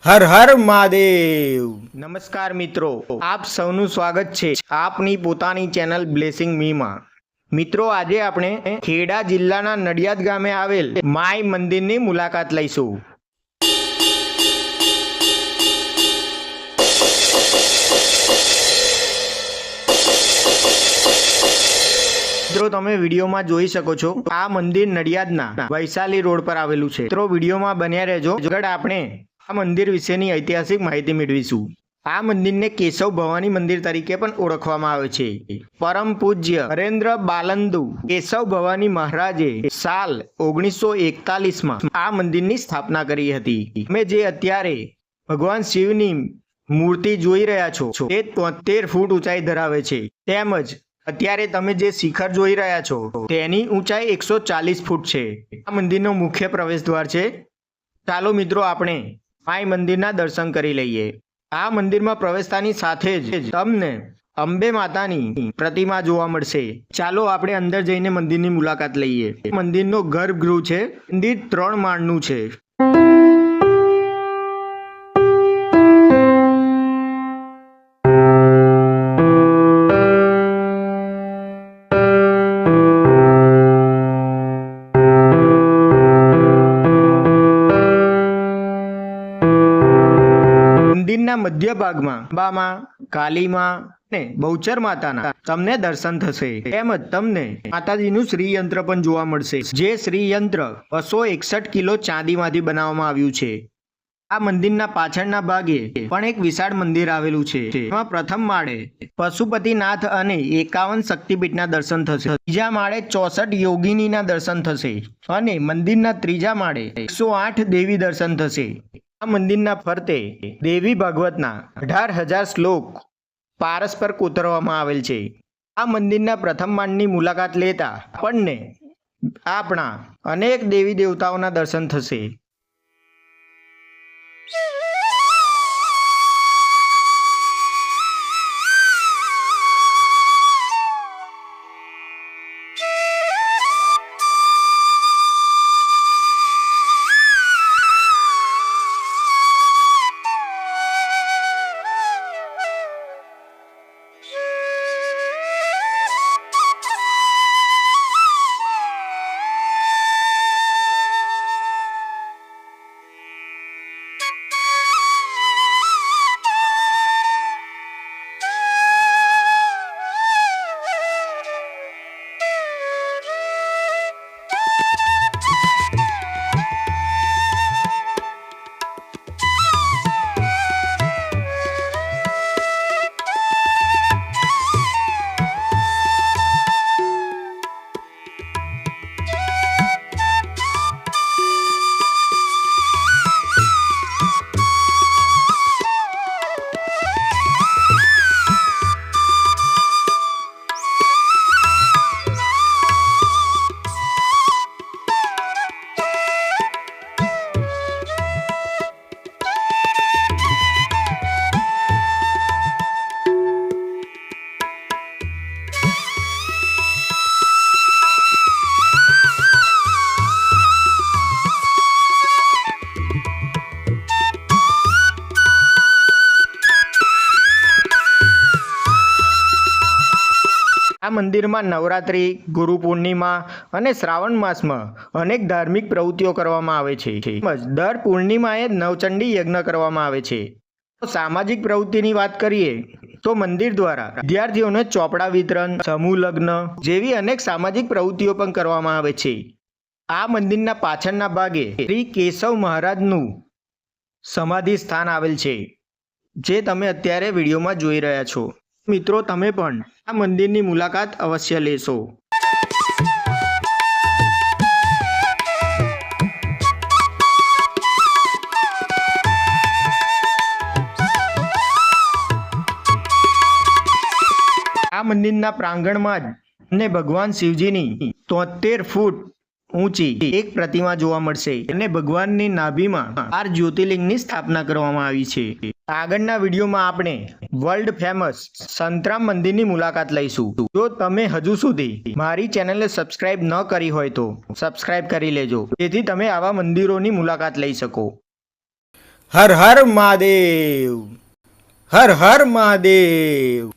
હર હર મહાદેવ। નમસ્કાર મિત્રો, આપ સૌનું સ્વાગત છે આપની પોતાની ચેનલ બ્લેસિંગ મી માં। મિત્રો, આજે આપણે ખેડા જિલ્લાના નડિયાદ ગામે આવેલ માઈ મંદિરની મુલાકાત લઈશું। મિત્રો, તમે વિડીયોમાં જોઈ શકો છો આ મંદિર નડિયાદના વૈશાલી રોડ પર આવેલું છે। મિત્રો, વિડીયોમાં બન્યા રહેજો, આગળ આપણે આ મંદિર વિશેની ઐતિહાસિક માહિતી મેળવીશું। આ મંદિરને કેશવ ભવાની મંદિર તરીકે પણ ઓળખવામાં આવે છે। પરમ પૂજ્ય નરેન્દ્ર બાલંદુ કેશવ ભવાની મહારાજે સાલ 1941માં આ મંદિરની સ્થાપના કરી હતી। તમે જે અત્યારે ભગવાન શિવની મૂર્તિ જોઈ રહ્યા છો તે 73 ફૂટ ઊંચાઈ ધરાવે છે, તેમજ અત્યારે તમે જે શિખર જોઈ રહ્યા છો તેની ઊંચાઈ 140 ફૂટ છે। આ મંદિરનો મુખ્ય પ્રવેશ દ્વાર છે। ચાલો મિત્રો, આપણે માઈ મંદિરના દર્શન કરી લઈએ। આ મંદિરમાં પ્રવેશતાની સાથે જ તમને અંબે માતાની પ્રતિમા જોવા મળશે। ચાલો આપણે અંદર જઈને મંદિરની મુલાકાત લઈએ। મંદિરનો ગર્ભગૃહ છે। મંદિર 3 માળનું છે। મંદિરના મધ્ય ભાગમાં અંબામાં, કાલીમાં અને બહુચર માતાના તમને દર્શન થશે, તેમજ તમને માતાજીનું શ્રી યંત્ર પણ જોવા મળશે, જે શ્રી યંત્ર 261 કિલો ચાંદીમાંથી બનાવવામાં આવ્યું છે। આ મંદિરના પાછળના ભાગે પણ એક વિશાળ મંદિર આવેલું છે, જેમાં પ્રથમ માળે પશુપતિનાથ અને 51 શક્તિપીઠના દર્શન થશે, બીજા માળે 64 યોગિનીના દર્શન થશે અને મંદિરના ત્રીજા માળે 108 દેવી દર્શન થશે। આ મંદિરના ફરતે દેવી ભાગવતના 18,000 શ્લોક પારસ પર કોતરવામાં આવેલ છે। આ મંદિરના પ્રથમ માળની મુલાકાત લેતા આપણને આપણા અનેક દેવી દેવતાઓના દર્શન થશે। આ મંદિરમાં નવરાત્રી, ગુરુ પૂર્ણિમા અને શ્રાવણ માસમાં અનેક ધાર્મિક પ્રવૃત્તિઓ કરવામાં આવે છે, તેમજ દર પૂર્ણિમાએ નવચંડી યજ્ઞ કરવામાં આવે છે। સામાજિક પ્રવૃત્તિની વાત કરીએ તો મંદિર દ્વારા વિદ્યાર્થીઓને ચોપડા વિતરણ, સમૂહ લગ્ન જેવી અનેક સામાજિક પ્રવૃત્તિઓ પણ કરવામાં આવે છે। આ મંદિરના પાછળના ભાગે શ્રી કેશવ મહારાજનું સમાધિ સ્થાન આવેલ છે, જે તમે અત્યારે વિડીયોમાં જોઈ રહ્યા છો। મિત્રો, તમે પણ આ મંદિરની મુલાકાત અવશ્ય લેશો। આ મંદિરના પ્રાંગણમાં જ ભગવાન શિવજીની 73 ફૂટ ઊંચી એક પ્રતિમા જોવા મળશે અને ભગવાનની નાભીમાં 12 જ્યોતિર્લિંગની સ્થાપના કરવામાં આવી છે। આગળના વિડીયોમાં આપણે વર્લ્ડ ફેમસ સંતરામ મંદિરની મુલાકાત લઈશું। જો તમે હજુ સુધી મારી ચેનલને સબસ્ક્રાઇબ ન કરી હોય તો સબસ્ક્રાઇબ કરી લેજો, જેથી તમે આવા મંદિરોની મુલાકાત લઈ શકો। હર હર મહાદેવ. હર હર મહાદેવ.